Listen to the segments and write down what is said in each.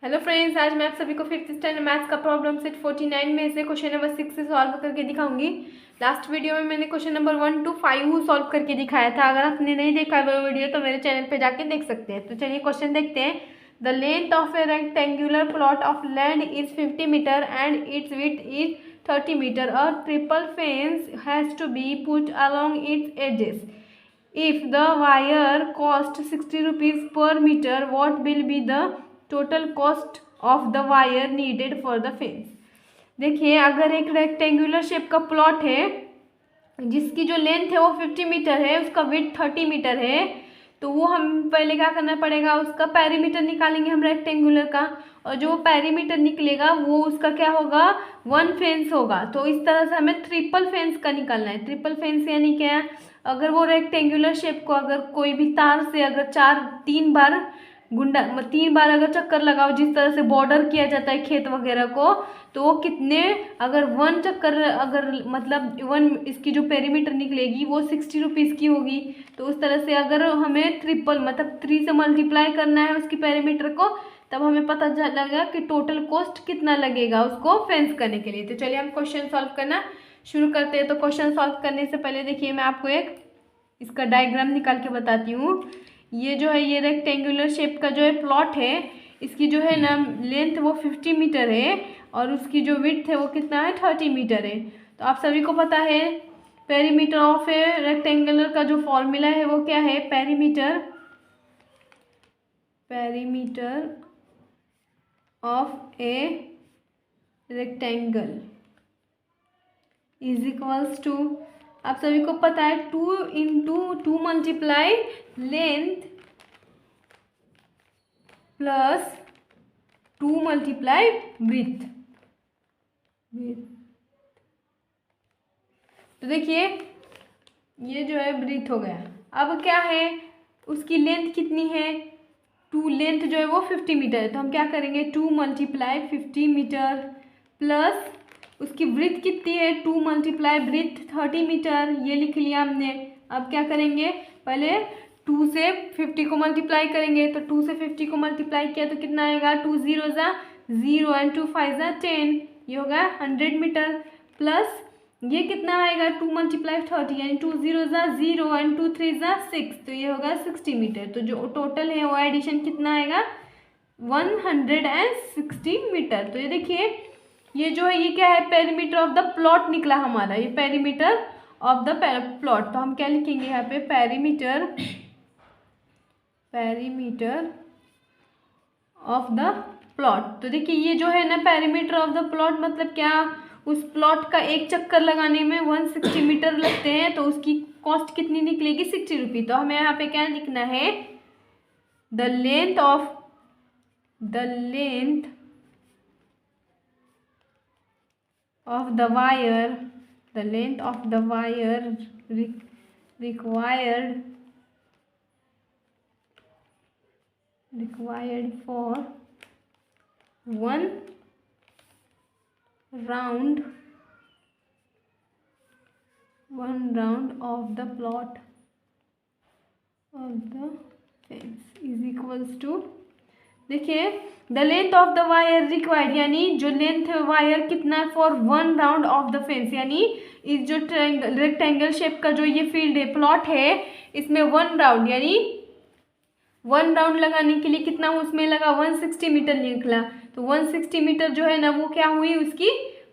Hello friends, आज मैं आप सभी को फिफ्थ स्टैंडर्ड मैथ्स का प्रॉब्लम सेट 49 में से क्वेश्चन नंबर 6 से सॉल्व करके दिखाऊंगी। लास्ट वीडियो में मैंने क्वेश्चन नंबर 1 to 5 सॉल्व करके दिखाया था। अगर आपने नहीं देखा वो वीडियो तो मेरे चैनल पे जाके देख सकते हैं। तो चलिए क्वेश्चन देखते हैं। The length of a rectangular plot of land is 50 metre and its width is 30 metre. A triple fence has to be put along its edges. If the wire cost 60 rupees per meter, what will be the total cost of the wire needed for the fence? देखिए, अगर एक rectangular shape का plot है जिसकी जो length है वो 50 metre है, उसका विड्थ 30 मीटर है, तो वो हम पहले क्या करना पड़ेगा, उसका पेरीमीटर निकालेंगे हम रेक्टेंगुलर का। और जो पेरीमीटर निकलेगा वो उसका क्या होगा, 1 फेंस होगा। तो इस तरह से हमें ट्रिपल फेंस का निकालना है। ट्रिपल फेंस यानी क्या है, अगर वो रेक्टेंगुलर शेप को अगर कोई भी तार से अगर 3 बार अगर चक्कर लगाओ, जिस तरह से बॉर्डर किया जाता है खेत वगैरह को, तो वो कितने, अगर 1 चक्कर अगर मतलब 1 इसकी जो पेरीमीटर निकलेगी वो 60 रुपीज़ की होगी। तो उस तरह से अगर हमें ट्रिपल मतलब 3 से मल्टीप्लाई करना है उसकी पेरीमीटर को, तब हमें पता चलेगा कि टोटल कॉस्ट कितना लगेगा उसको फेंस करने के लिए। तो चलिए हम क्वेश्चन सॉल्व करना शुरू करते हैं। तो क्वेश्चन सॉल्व करने से पहले देखिए, मैं आपको एक इसका डायग्राम निकाल के बताती हूँ। ये जो है, ये रेक्टेंगुलर शेप का जो है प्लॉट है, इसकी जो है ना लेंथ वो 50 मीटर है और उसकी जो विड्थ है वो कितना है, 30 मीटर है। तो आप सभी को पता है पेरीमीटर ऑफ ए रेक्टेंगुलर का जो फॉर्मूला है वो क्या है, perimeter of a rectangle is equals to, आप सभी को पता है 2 into 2 multiply length plus 2 multiply breadth. तो देखिए, ये जो है ब्रीथ हो गया। अब क्या है, उसकी लेंथ कितनी है, 2, लेंथ जो है वो 50 मीटर है। तो हम क्या करेंगे, 2 मल्टीप्लाई 50 मीटर प्लस उसकी ब्रीथ कितनी है, 2 मल्टीप्लाई ब्रीथ 30 मीटर, ये लिख लिया हमने। अब क्या करेंगे, पहले 2 से 50 को मल्टीप्लाई करेंगे। तो 2 से 50 को मल्टीप्लाई किया तो कितना आएगा, 2 0 ज़ा 0 एंड 2 5 ज़ा 10, ये होगा 100 मीटर। प्लस ये कितना आएगा, 2 मल्टीप्लाई 30 यानी 2 0 ज़ा 0 एंड 2 3 ज़ा 6, तो ये होगा 60 मीटर। तो जो टोटल है वो एडिशन कितना आएगा, 160 मीटर। तो ये देखिए, ये जो है ये क्या है, पेरीमीटर ऑफ द प्लॉट निकला हमारा, ये पेरीमीटर ऑफ द प्लॉट। तो हम क्या लिखेंगे यहाँ पे, पेरीमीटर ऑफ द प्लॉट। तो देखिए, ये जो है ना पेरीमीटर ऑफ द प्लॉट मतलब क्या, उस प्लॉट का एक चक्कर लगाने में 160 मीटर लगते हैं, तो उसकी कॉस्ट कितनी निकलेगी, 60 रुपीज़। तो हमें यहाँ पे क्या लिखना है, the length of the wire, the length of the wire required for one round of the plot of the fence is equals to, देखिए, the length of the wire required यानी जो लेंथ है वायर कितना, for 1 round of the fence, यानी इस जो rectangle shape का जो ये फील्ड है, प्लॉट है, इसमें 1 राउंड यानी 1 राउंड लगाने के लिए कितना उसमें लगा, 160 मीटर निकला। तो 160 मीटर जो है ना वो क्या हुई उसकी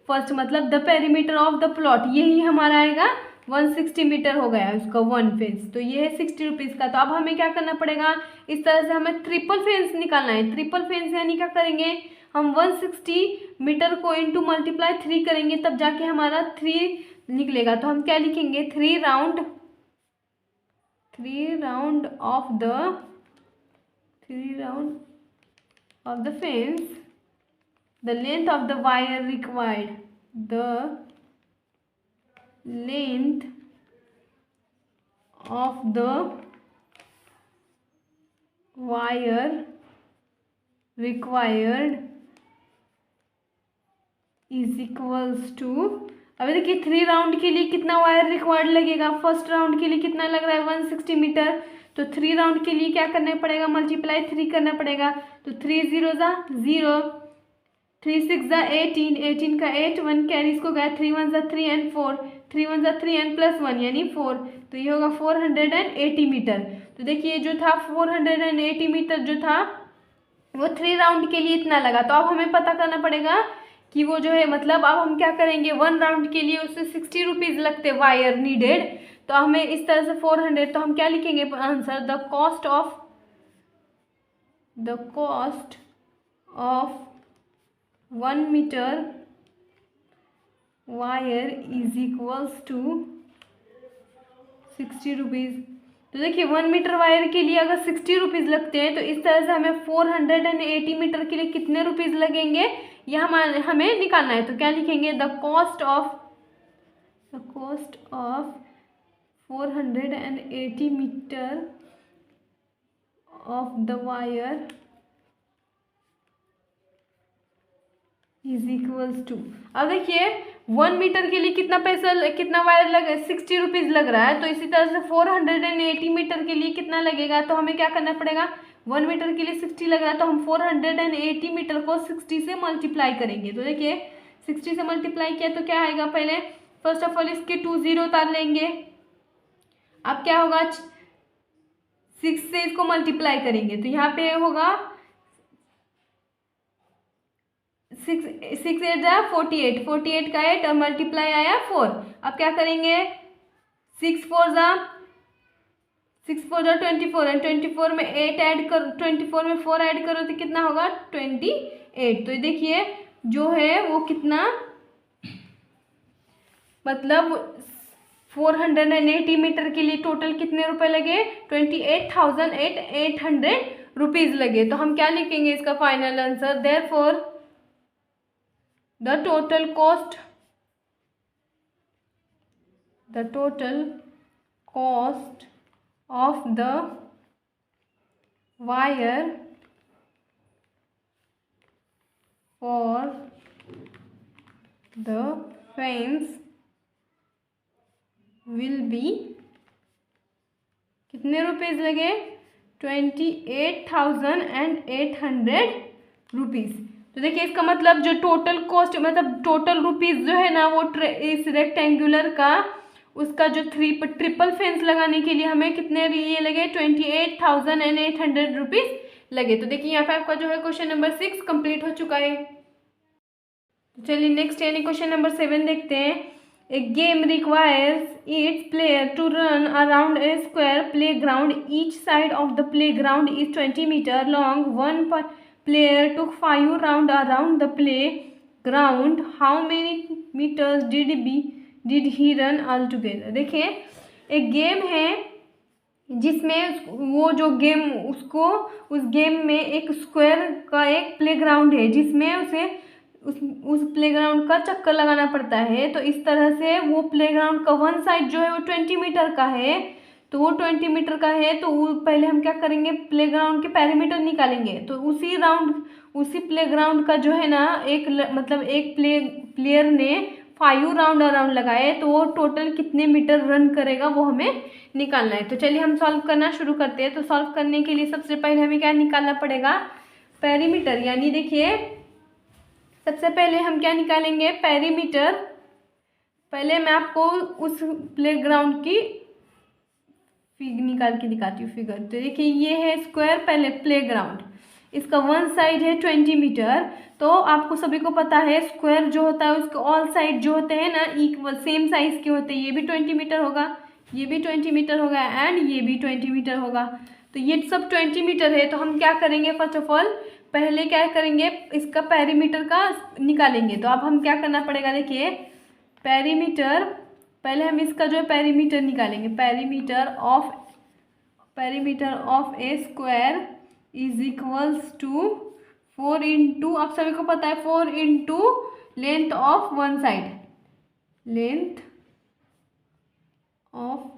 फर्स्ट, मतलब the perimeter of the plot, यही हमारा आएगा 160 मीटर हो गया उसका 1 फेंस। तो ये है 60 रुपीज़ का। तो अब हमें क्या करना पड़ेगा, इस तरह से हमें ट्रिपल फेंस निकालना है। ट्रिपल फेंस यानी क्या करेंगे, हम 160 मीटर को इंटू मल्टीप्लाई 3 करेंगे, तब जाके हमारा 3 निकलेगा। तो हम क्या लिखेंगे, 3 round of the fence, the length of the wire required, the length of the wire required is equals to, अभी देखिए 3 राउंड के लिए कितना वायर रिक्वायर्ड लगेगा, फर्स्ट राउंड के लिए कितना लग रहा है 160 मीटर, तो 3 राउंड के लिए क्या करना पड़ेगा, मल्टीप्लाई 3 करना पड़ेगा। तो 3 0 ज़ा 0, 3 6 ज़ा 18, 18 का 8, 1 कैरीज को गया, 3 1 ज़ा 3 एंड 4, 3 1 ज़ा 3 एंड प्लस 1 यानी 4, तो ये होगा 480 मीटर। तो देखिए जो था 480 मीटर जो था वो 3 राउंड के लिए इतना लगा। तो अब हमें पता करना पड़ेगा कि वो जो है मतलब अब हम क्या करेंगे, 1 राउंड के लिए उससे 60 रुपीज़ लगते वायर नीडेड, तो हमें इस तरह से 400, तो हम क्या लिखेंगे answer, the cost of 1 metre wire is equals to 60 rupees. तो देखिए 1 मीटर वायर के लिए अगर 60 रुपीज़ लगते हैं तो इस तरह से हमें 480 मीटर के लिए कितने रुपीज़ लगेंगे यह हमें निकालना है। तो क्या लिखेंगे, the cost of 480 metre of the wire is equals to, अब देखिए 1 मीटर के लिए कितना पैसा कितना वायर लग 60 रुपीज़ लग रहा है, तो इसी तरह से 480 मीटर के लिए कितना लगेगा, तो हमें क्या करना पड़ेगा, 1 मीटर के लिए 60 लग रहा है तो हम 480 मीटर को 60 से मल्टीप्लाई करेंगे। तो देखिए 60 से मल्टीप्लाई किया तो क्या आएगा, पहले फर्स्ट ऑफ ऑल इसके 2 0 उतार लेंगे, अब क्या होगा 6 से इसको मल्टीप्लाई करेंगे तो यहाँ पे होगा 6 8 जा 48, 48 का 8 और मल्टीप्लाई आया 4। अब क्या करेंगे 6 4 जा 24 एंड 24 में 8 ऐड कर 24 में 4 ऐड करो तो कितना होगा 28। तो देखिए जो है वो कितना मतलब 480 मीटर के लिए टोटल कितने रुपए लगे 28,800 रुपीज़ लगे। तो हम क्या लिखेंगे इसका final answer, therefore the total cost of the wire for the fence will be कितने रुपीज़ लगे 28,800 रुपीज़। तो देखिए इसका मतलब जो टोटल कॉस्ट मतलब टोटल रुपीज़ जो है ना वो इस रेक्टेंगुलर का उसका जो ट्रिपल फेंस लगाने के लिए हमें कितने ये लगे 28,800 रुपीज़ लगे। तो देखिए यहाँ पे आपका जो है क्वेश्चन नंबर 6 कंप्लीट हो चुका है। तो चलिए नेक्स्ट यानी क्वेश्चन नंबर 7 देखते हैं। A game requires its player to run around a square playground. Each side of the playground is 20 meter long. One player took 5 rounds around the playground. How many meters did he run altogether? देखिए एक game है जिसमें वो जो game उसको उस game में एक स्क्वायर का एक प्लेग्राउंड है जिसमें उसे उस प्लेग्राउंड का चक्कर लगाना पड़ता है। तो इस तरह से वो प्लेग्राउंड का वन साइड जो है वो 20 मीटर का है, तो वो 20 मीटर का है तो वो पहले हम क्या करेंगे प्लेग्राउंड के पेरीमीटर निकालेंगे। तो उसी प्लेग्राउंड का जो है ना मतलब एक प्लेयर ने 5 राउंड अराउंड लगाए तो वो टोटल कितने मीटर रन करेगा वो हमें निकालना है। तो चलिए हम सॉल्व करना शुरू करते हैं। तो सॉल्व करने के लिए सबसे पहले हमें क्या निकालना पड़ेगा पेरीमीटर, यानी देखिए सबसे पहले हम क्या निकालेंगे पेरीमीटर। पहले मैं आपको उस प्लेग्राउंड की निकाल के दिखाती हूँ फिगर। तो देखिए ये है स्क्वायर पहले प्लेग्राउंड, इसका वन साइड है 20 मीटर। तो आपको सभी को पता है स्क्वायर जो होता है उसके ऑल साइड जो होते हैं ना इक्वल सेम साइज के होते हैं। ये भी 20 मीटर होगा, ये भी 20 मीटर होगा एंड ये भी 20 मीटर होगा। तो ये सब 20 मीटर है। तो हम क्या करेंगे फर्स्ट ऑफ ऑल पहले क्या करेंगे इसका पेरीमीटर का निकालेंगे। तो अब हम क्या करना पड़ेगा देखिए पेरीमीटर, पहले हम इसका जो है पेरीमीटर निकालेंगे। Perimeter of a square is equals to 4 into, आप सभी को पता है 4 into length of one side, length of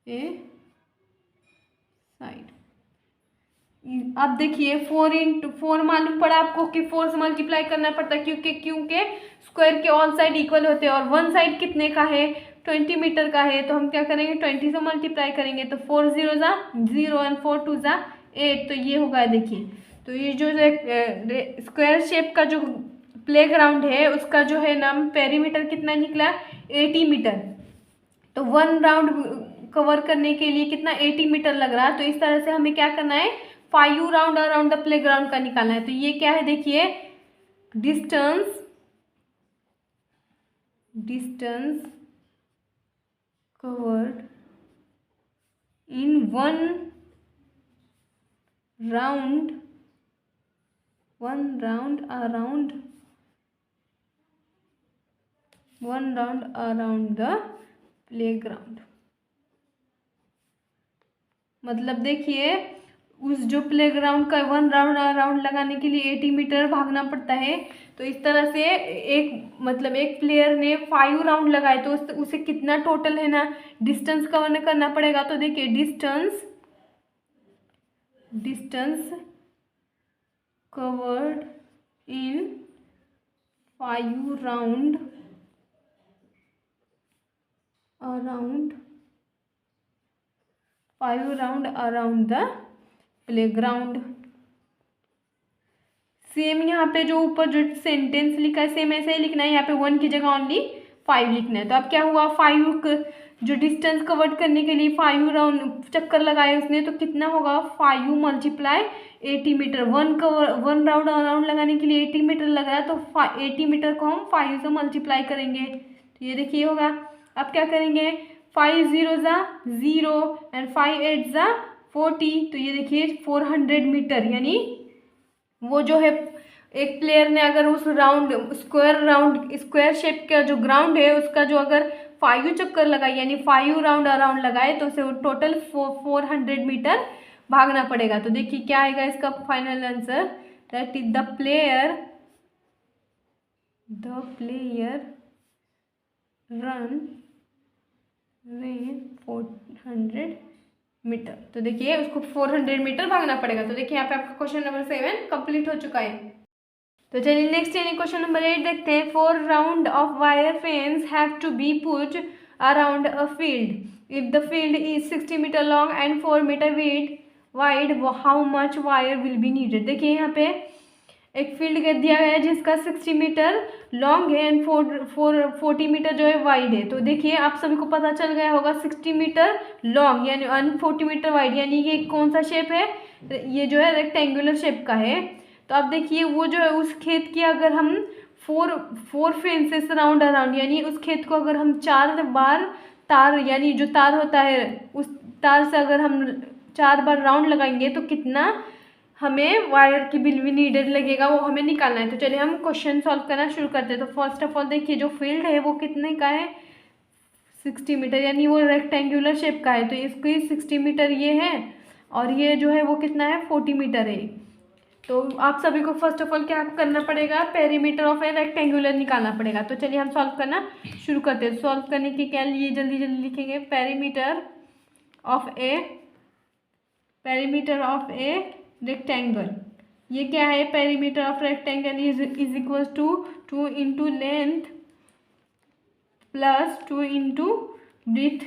a side. अब देखिए 4 मालूम पड़ा आपको कि 4 से मल्टीप्लाई करना पड़ता है, क्योंकि स्क्वायर के ऑल साइड इक्वल होते हैं और वन साइड कितने का है, 20 मीटर का है। तो हम क्या करेंगे, 20 से मल्टीप्लाई करेंगे तो 4 0 ज़ा 0 एंड 4 2 ज़ा 8। तो ये होगा, देखिए तो ये जो स्क्वायर शेप का जो प्लेग्राउंड है उसका जो है नाम पेरीमीटर कितना निकला, 80 मीटर। तो 1 राउंड कवर करने के लिए कितना, 80 मीटर लग रहा है। तो इस तरह से हमें क्या करना है, 5 राउंड अराउंड द प्लेग्राउंड का निकालना है। तो ये क्या है, देखिए distance covered in 1 round around the playground. मतलब देखिए उस जो प्लेग्राउंड का 1 राउंड लगाने के लिए 80 मीटर भागना पड़ता है। तो इस तरह से एक प्लेयर ने 5 राउंड लगाए तो उसे कितना टोटल है ना डिस्टेंस कवर करना पड़ेगा। तो देखिए distance covered in 5 round around the playground. Same यहाँ पे जो ऊपर जो सेंटेंस लिखा है सेम ऐसे ही लिखना है, यहाँ पे 1 की जगह ओनली 5 लिखना है। तो अब क्या हुआ, 5 जो डिस्टेंस कवर करने के लिए 5 राउंड चक्कर लगाए उसने, तो कितना होगा 5 मल्टीप्लाई 80 मीटर। 1 राउंड अराउंड लगाने के लिए 80 मीटर लग रहा है, तो 80 मीटर को हम 5 से मल्टीप्लाई करेंगे। तो ये देखिए होगा। अब क्या करेंगे, 5 0 ज़ा 0 एंड 5 8 ज़ा 40। तो ये देखिए 400 मीटर, यानी वो जो है एक प्लेयर ने अगर उस स्क्वायर शेप का जो ग्राउंड है उसका जो अगर 5 चक्कर लगाए यानी 5 राउंड अराउंड लगाए तो उसे टोटल 400 मीटर भागना पड़ेगा। तो देखिए क्या आएगा इसका final answer, that is the player run 400 metre. तो देखिए उसको 400 मीटर भागना पड़ेगा। तो देखिए यहाँ पे आपका क्वेश्चन नंबर 7 कंप्लीट हो चुका है। तो चलिए नेक्स्ट यानी क्वेश्चन नंबर 8 देखते हैं। 4 round of wire fence have to be put around a field if the field is 60 metre long and 4 metre wide how much wire will be needed. देखिए यहाँ पे एक फील्ड दिया गया है जिसका 60 मीटर लॉन्ग है एंड 40 मीटर जो है वाइड है। तो देखिए आप सभी को पता चल गया होगा 60 मीटर लॉन्ग यानी 40 मीटर वाइड, यानी ये कौन सा शेप है, ये जो है रेक्टेंगुलर शेप का है। तो अब देखिए वो जो है उस खेत की अगर हम 4 फेंसेस राउंड अराउंड, यानी उस खेत को अगर हम 4 बार तार, यानी जो तार होता है उस तार से अगर हम 4 बार राउंड लगाएंगे तो कितना हमें वायर की बिल भी नीडेड लगेगा, वो हमें निकालना है। तो चलिए हम क्वेश्चन सॉल्व करना शुरू करते हैं। तो फर्स्ट ऑफ ऑल देखिए जो फील्ड है वो कितने का है, 60 मीटर, यानी वो रेक्टेंगुलर शेप का है। तो इसकी 60 मीटर ये है और ये जो है वो कितना है 40 मीटर है। तो आप सभी को फर्स्ट ऑफ ऑल क्या करना पड़ेगा, पेरीमीटर ऑफ ए रेक्टेंगुलर निकालना पड़ेगा। तो चलिए हम सॉल्व करना शुरू करते हैं। सॉल्व करने के क्या लिए जल्दी लिखेंगे, पेरीमीटर ऑफ ए रेक्टेंगल। ये क्या है, perimeter of rectangle is equal to 2 into length plus 2 into breadth.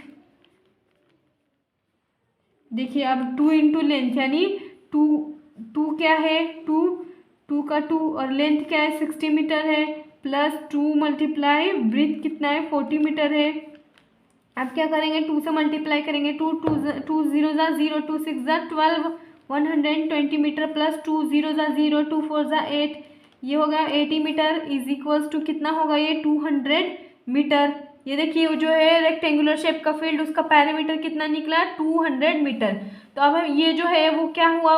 देखिए अब 2 इंटू लेंथ यानी 2 क्या है, 2 का 2 और लेंथ क्या है 60 मीटर है, प्लस 2 मल्टीप्लाई ब्रीथ कितना है 40 मीटर है। अब क्या करेंगे, 2 से मल्टीप्लाई करेंगे, 2 0 ज़ा 0, 2 6 ज़ा 12, 120 मीटर प्लस 2 0 ज़ा 0, 2 4 ज़ा 8, ये हो गया 80 मीटर इज इक्वल्स टू कितना होगा ये 200 मीटर। ये देखिए जो है रेक्टेंगुलर शेप का फील्ड उसका पेरीमीटर कितना निकला 200 मीटर। तो अब ये जो है वो क्या हुआ,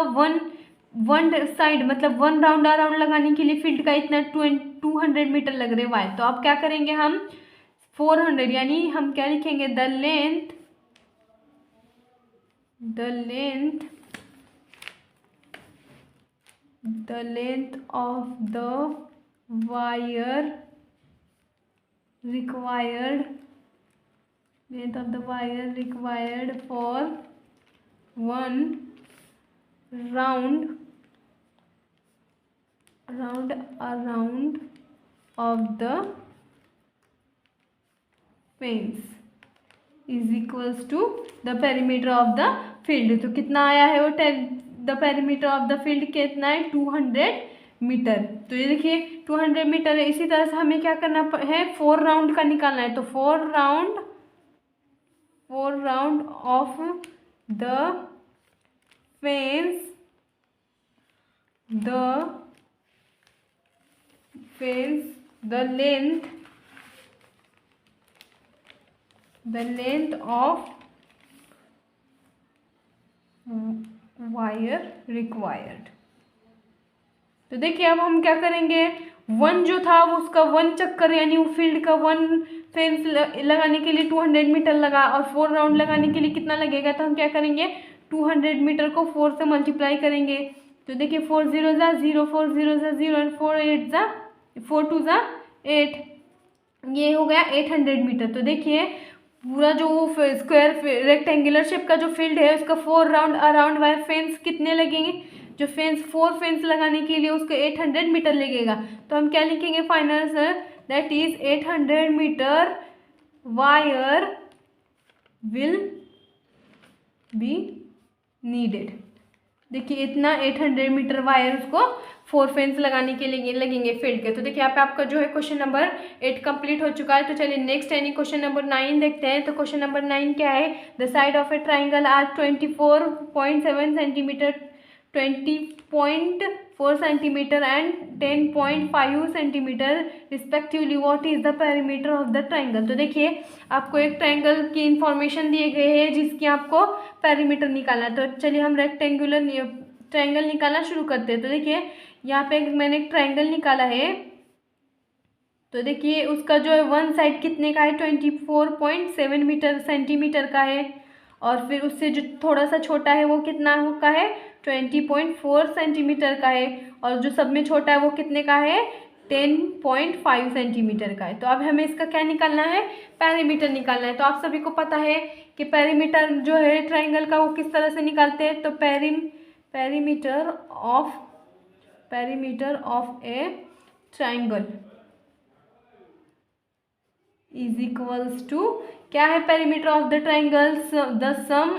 वन साइड मतलब 1 राउंड अराउंड लगाने के लिए फील्ड का इतना 200 मीटर लग रहे वायर। तो अब क्या करेंगे हम 400, यानी हम क्या लिखेंगे, the length of the wire required for 1 round around of the fence is equals to the perimeter of the field। तो कितना आया है वो the perimeter of the field कितना है 200 मीटर। तो ये देखिए 200 मीटर है। इसी तरह से हमें क्या करना है 4 राउंड का निकालना है। तो 4 round of the fence the length of wire required। तो देखिए अब हम क्या करेंगे, वन जो था वो उसका वन चक्कर यानी वो फील्ड का वन फेंस लगाने के लिए 200 मीटर लगा और 4 राउंड लगाने के लिए कितना लगेगा। तो हम क्या करेंगे 200 मीटर को 4 से मल्टीप्लाई करेंगे। तो देखिए 4 0 ज़ा 0, 4 0 ज़ा 0 एंड 4 8 ज़ा 4 2 ज़ा 8, ये हो गया 800 मीटर। तो देखिए पूरा जो स्क्वायर रेक्टेंगुलर शेप का जो फील्ड है उसका 4 राउंड अराउंड वायर फेंस कितने लगेंगे, जो फेंस 4 फेंस लगाने के लिए उसको 800 मीटर लगेगा। तो हम क्या लिखेंगे final answer, that is 800 metre wire will be needed. देखिए इतना 800 मीटर वायर उसको 4 फेंस लगाने के लिए लगेंगे फील्ड के। तो देखिए यहाँ पे आपका जो है क्वेश्चन नंबर 8 कंप्लीट हो चुका है। तो चलिए नेक्स्ट यानी क्वेश्चन नंबर 9 देखते हैं। तो क्वेश्चन नंबर 9 क्या है, the side of a triangle are 24.7 centimetre, 20.4 centimetre and 10.5 centimetre respectively, what is the perimeter of the triangle. तो देखिए आपको एक ट्राइंगल की इंफॉर्मेशन दिए गए हैं जिसकी आपको पेरीमीटर निकालना है। तो चलिए हम रेक्टेंगुलर ट्राइंगल निकालना शुरू करते हैं। तो देखिए यहाँ पे मैंने एक ट्राइंगल निकाला है। तो देखिए उसका जो है वन साइड कितने का है 24.7 सेंटीमीटर का है और फिर उससे जो थोड़ा सा छोटा है वो कितना का है 20.4 सेंटीमीटर का है और जो सब में छोटा है वो कितने का है 10.5 सेंटीमीटर का है। तो अब हमें इसका क्या निकालना है, पेरीमीटर निकालना है। तो आप सभी को पता है कि पेरीमीटर जो है ट्राइंगल का वो किस तरह से निकालते हैं। तो perimeter of a triangle is equals to, क्या है perimeter of the triangle, the sum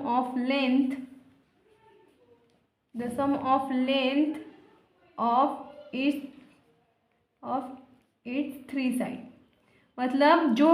of length of its 3 side. मतलब जो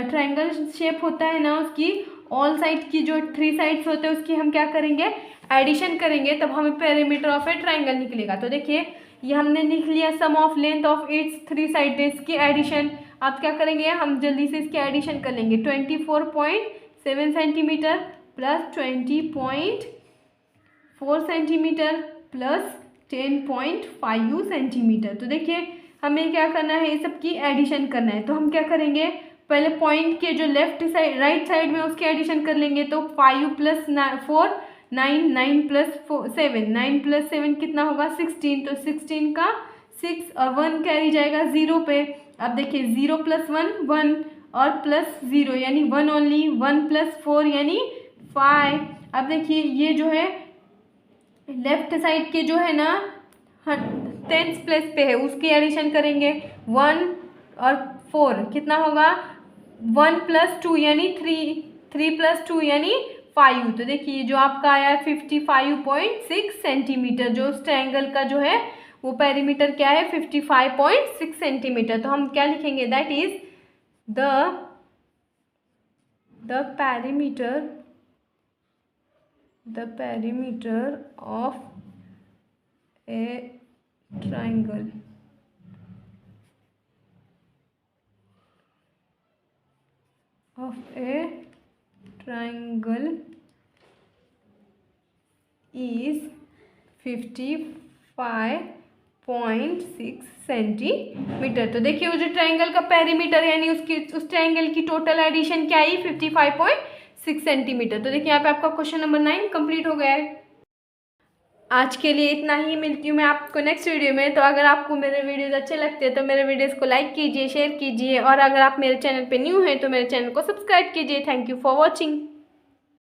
ट्राइंगल शेप होता है ना उसकी ऑल साइड की जो 3 साइड्स होते हैं उसकी हम क्या करेंगे एडिशन करेंगे, तब हमें पेरीमीटर ऑफ ए ट्राइंगल निकलेगा। तो देखिए ये हमने लिख लिया sum of length of its 3 sides की एडिशन। आप क्या करेंगे, हम जल्दी से इसकी एडिशन कर लेंगे। 24.7 centimetre plus 20.4 centimetre plus 10.5 centimetre. तो देखिए हमें क्या करना है, ये सब की एडिशन करना है। तो हम क्या करेंगे, पहले पॉइंट के जो लेफ्ट साइड राइट साइड में उसकी एडिशन कर लेंगे। तो 5 + 4 9, 9 + 7, 9 + 7 कितना होगा 16। तो 16 का 6 और 1 कैरी जाएगा 0 पे। अब देखिए 0 + 1 1 और +0 यानी 1 ओनली, 1 + 4 यानी 5। अब देखिए ये जो है लेफ्ट साइड के जो है ना 10th प्लेस पे है उसकी एडिशन करेंगे। 1 और 4 कितना होगा 1 + 2 यानी 3, 3 + 2 यानी 5। तो देखिए जो आपका आया है 55.6 सेंटीमीटर। जो उस ट्रायंगल का जो है वो पेरीमीटर क्या है 55.6 सेंटीमीटर। तो हम क्या लिखेंगे, that is the perimeter of A triangle is 55.6 centimetre. तो देखिए वो जो ट्राइंगल का पेरीमीटर यानी उस ट्राइंगल की टोटल एडिशन क्या आई 55.6 सेंटीमीटर। तो देखिए यहाँ पे आपका क्वेश्चन नंबर 9 कंप्लीट हो गया है। आज के लिए इतना ही, मिलती हूँ मैं आपको नेक्स्ट वीडियो में। तो अगर आपको मेरे वीडियोस अच्छे लगते हैं तो मेरे वीडियोस को लाइक कीजिए, शेयर कीजिए और अगर आप मेरे चैनल पे न्यू हैं तो मेरे चैनल को सब्सक्राइब कीजिए। Thank you for watching.